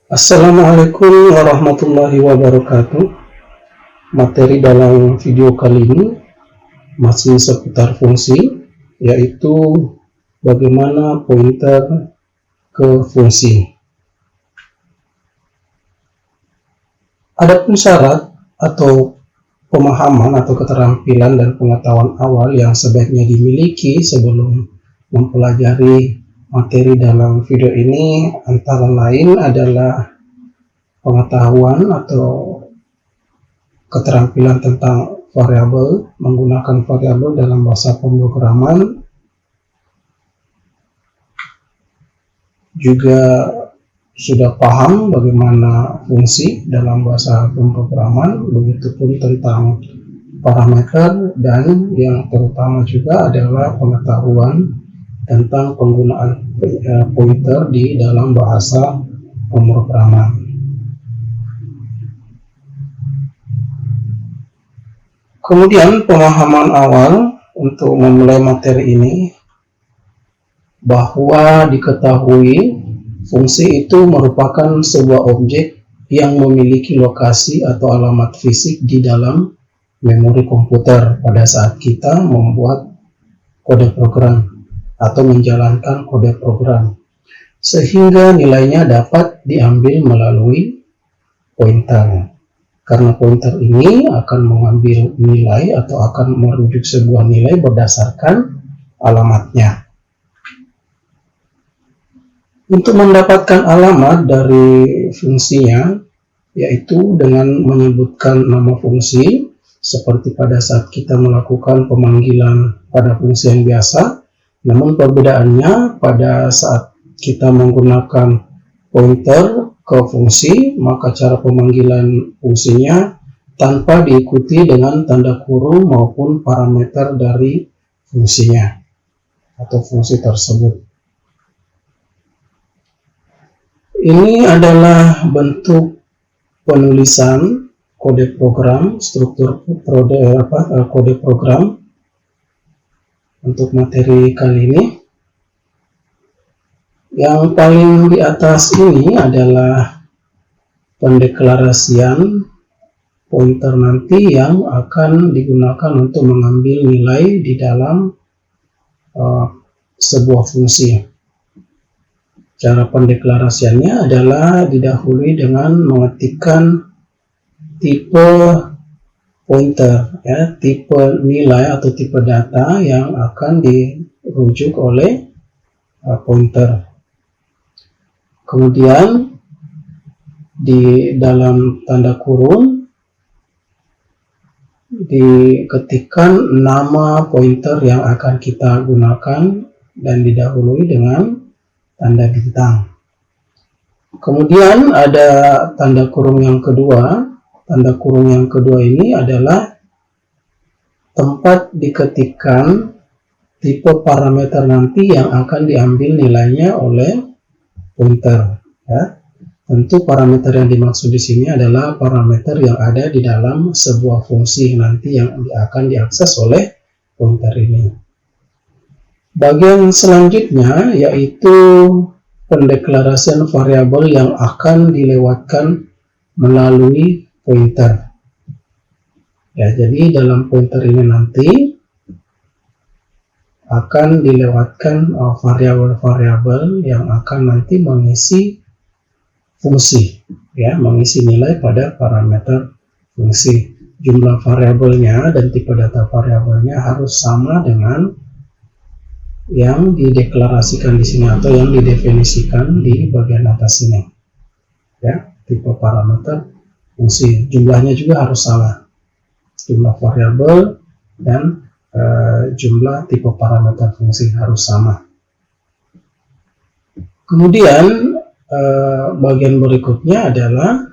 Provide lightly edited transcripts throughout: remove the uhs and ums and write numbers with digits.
Assalamualaikum warahmatullahi wabarakatuh. Materi dalam video kali ini masih seputar fungsi, yaitu bagaimana pointer ke fungsi. Adapun syarat atau pemahaman atau keterampilan dan pengetahuan awal yang sebaiknya dimiliki sebelum mempelajari materi dalam video ini antara lain adalah pengetahuan atau keterampilan tentang variabel, menggunakan variabel dalam bahasa pemrograman, juga sudah paham bagaimana fungsi dalam bahasa pemrograman, begitupun tentang parameter, dan yang terutama juga adalah pengetahuan tentang penggunaan pointer di dalam bahasa pemrograman. Kemudian pemahaman awal untuk memulai materi ini, bahwa diketahui fungsi itu merupakan sebuah objek yang memiliki lokasi atau alamat fisik di dalam memori komputer pada saat kita membuat kode program atau menjalankan kode program, sehingga nilainya dapat diambil melalui pointer. Karena pointer ini akan mengambil nilai atau akan merujuk sebuah nilai berdasarkan alamatnya. Untuk mendapatkan alamat dari fungsinya, yaitu dengan menyebutkan nama fungsi, seperti pada saat kita melakukan pemanggilan pada fungsi yang biasa. Namun perbedaannya pada saat kita menggunakan pointer ke fungsi, maka cara pemanggilan fungsinya tanpa diikuti dengan tanda kurung maupun parameter dari fungsinya atau fungsi tersebut. Ini adalah bentuk penulisan kode program, struktur kode program untuk materi kali ini. Yang paling di atas ini adalah pendeklarasian pointer nanti yang akan digunakan untuk mengambil nilai di dalam sebuah fungsi. Cara pendeklarasiannya adalah didahului dengan mengetikkan tipe pointer, tipe nilai atau tipe data yang akan dirujuk oleh pointer. Kemudian di dalam tanda kurung diketikkan nama pointer yang akan kita gunakan dan didahului dengan tanda bintang. Kemudian ada tanda kurung yang kedua. Tanda kurung yang kedua ini adalah tempat diketikkan tipe parameter nanti yang akan diambil nilainya oleh pointer. Tentu parameter yang dimaksud di sini adalah parameter yang ada di dalam sebuah fungsi nanti yang akan diakses oleh pointer ini. Bagian selanjutnya yaitu pendeklarasian variabel yang akan dilewatkan melalui pointer. Jadi dalam pointer ini nanti akan dilewatkan variabel-variabel yang akan nanti mengisi fungsi, mengisi nilai pada parameter fungsi. Jumlah variabelnya dan tipe data variabelnya harus sama dengan yang dideklarasikan di sini atau yang didefinisikan di bagian atas ini. Tipe parameter fungsi, jumlahnya juga harus sama. Jumlah variabel dan jumlah tipe parameter fungsi harus sama. Kemudian bagian berikutnya adalah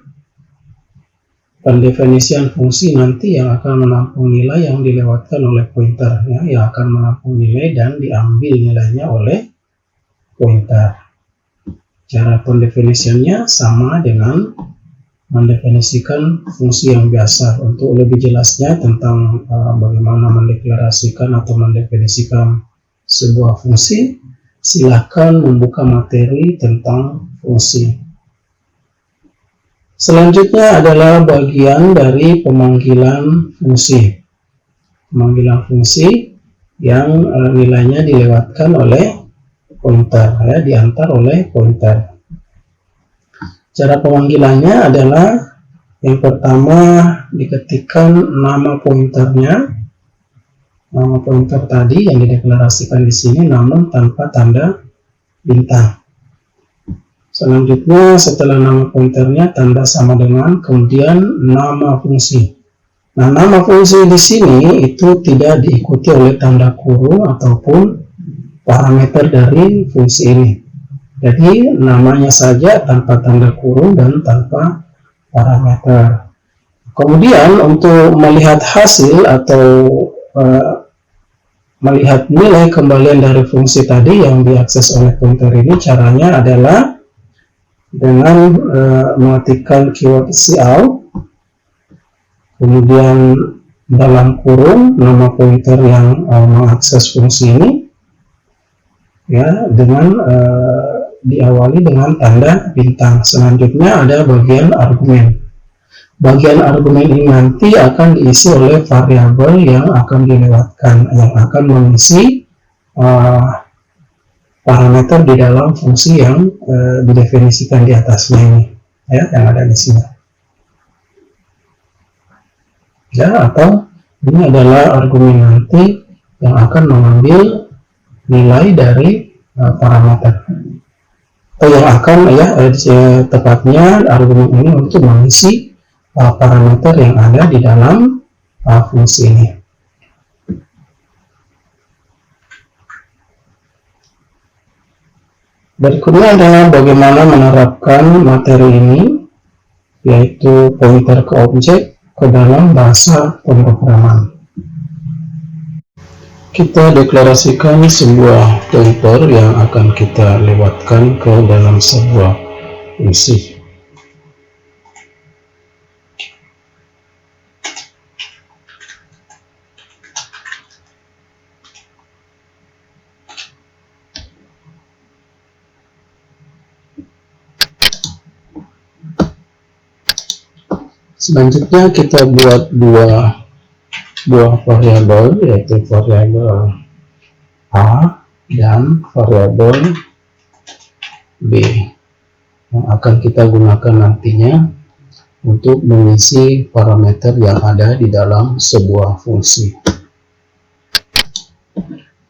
pendefinisian fungsi nanti yang akan menampung nilai yang dilewatkan oleh pointer, yang akan menampung nilai dan diambil nilainya oleh pointer. Cara pendefinisiannya sama dengan mendefinisikan fungsi yang biasa. Untuk lebih jelasnya tentang bagaimana mendeklarasikan atau mendefinisikan sebuah fungsi, silakan membuka materi tentang fungsi. Selanjutnya adalah bagian dari pemanggilan fungsi. Pemanggilan fungsi yang nilainya dilewatkan oleh pointer, ya, diantar oleh pointer. Cara pemanggilannya adalah yang pertama diketikkan nama pointernya, nama pointer tadi yang dideklarasikan di sini, namun tanpa tanda bintang. Selanjutnya setelah nama pointernya tanda sama dengan, kemudian nama fungsi. Nah, nama fungsi di sini itu tidak diikuti oleh tanda kurung ataupun parameter dari fungsi ini. Jadi namanya saja tanpa tanda kurung dan tanpa parameter. Kemudian untuk melihat hasil atau melihat nilai kembalian dari fungsi tadi yang diakses oleh pointer ini, caranya adalah dengan mengetikkan keyword cout, kemudian dalam kurung nama pointer yang mengakses fungsi ini, ya, dengan diawali dengan tanda bintang. Selanjutnya ada bagian argumen. Bagian argumen ini nanti akan diisi oleh variabel yang akan dilewatkan, yang akan mengisi parameter di dalam fungsi yang didefinisikan di atasnya ini, ya, yang ada di sini. Ya, atau ini adalah argumen nanti yang akan mengambil nilai dari parameter, atau yang akan, ya, tepatnya argumen ini untuk mengisi parameter yang ada di dalam fungsi ini. Berikutnya adalah bagaimana menerapkan materi ini, yaitu pointer ke objek, ke dalam bahasa pemrograman. Kita deklarasikan sebuah pointer yang akan kita lewatkan ke dalam sebuah fungsi. Selanjutnya kita buat dua variabel, yaitu variabel A dan variabel B, yang akan kita gunakan nantinya untuk mengisi parameter yang ada di dalam sebuah fungsi.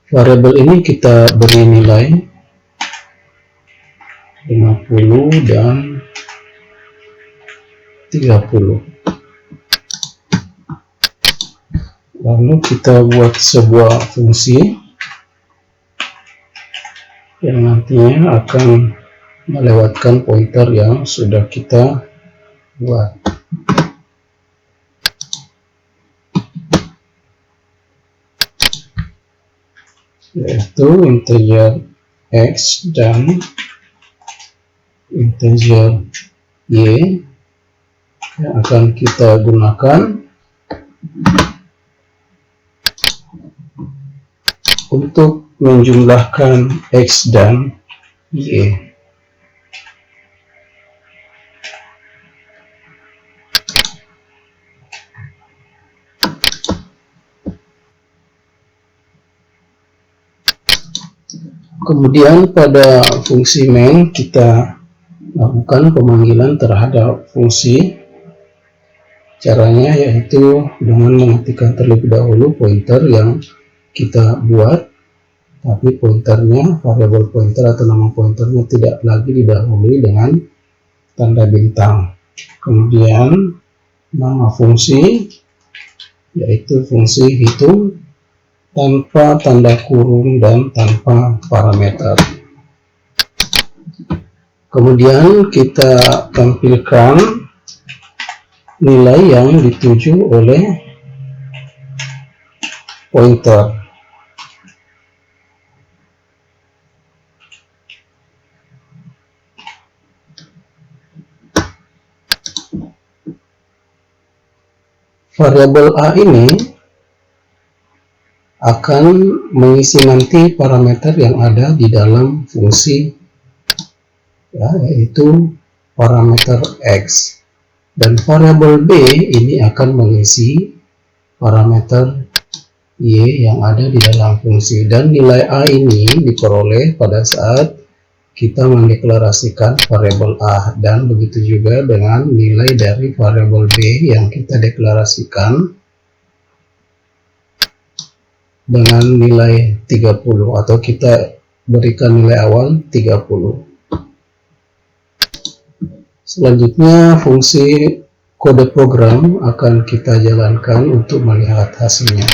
Variabel ini kita beri nilai 50 dan 30. Lalu kita buat sebuah fungsi yang nantinya akan melewatkan pointer yang sudah kita buat. Yaitu integer x dan integer y yang akan kita gunakan untuk menjumlahkan x dan y. Kemudian pada fungsi main kita lakukan pemanggilan terhadap fungsi. Caranya yaitu dengan mengetikkan terlebih dahulu pointer yang kita buat, tapi pointernya, variabel pointer atau nama pointernya tidak lagi didahului dengan tanda bintang. Kemudian nama fungsi yaitu fungsi hitung tanpa tanda kurung dan tanpa parameter. Kemudian kita tampilkan nilai yang dituju oleh pointer. Variabel A ini akan mengisi nanti parameter yang ada di dalam fungsi, ya, yaitu parameter x. Dan variabel B ini akan mengisi parameter Y yang ada di dalam fungsi, dan nilai A ini diperoleh pada saat kita mendeklarasikan variabel A, dan begitu juga dengan nilai dari variabel B yang kita deklarasikan dengan nilai 30, atau kita berikan nilai awal 30. Selanjutnya fungsi kode program akan kita jalankan untuk melihat hasilnya.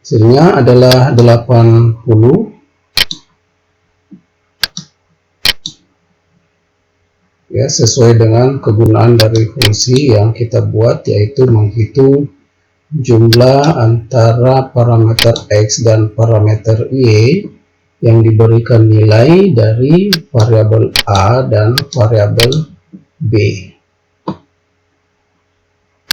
Hasilnya adalah 80 ya, sesuai dengan kegunaan dari fungsi yang kita buat, yaitu menghitung jumlah antara parameter X dan parameter Y yang diberikan nilai dari variabel A dan variabel B.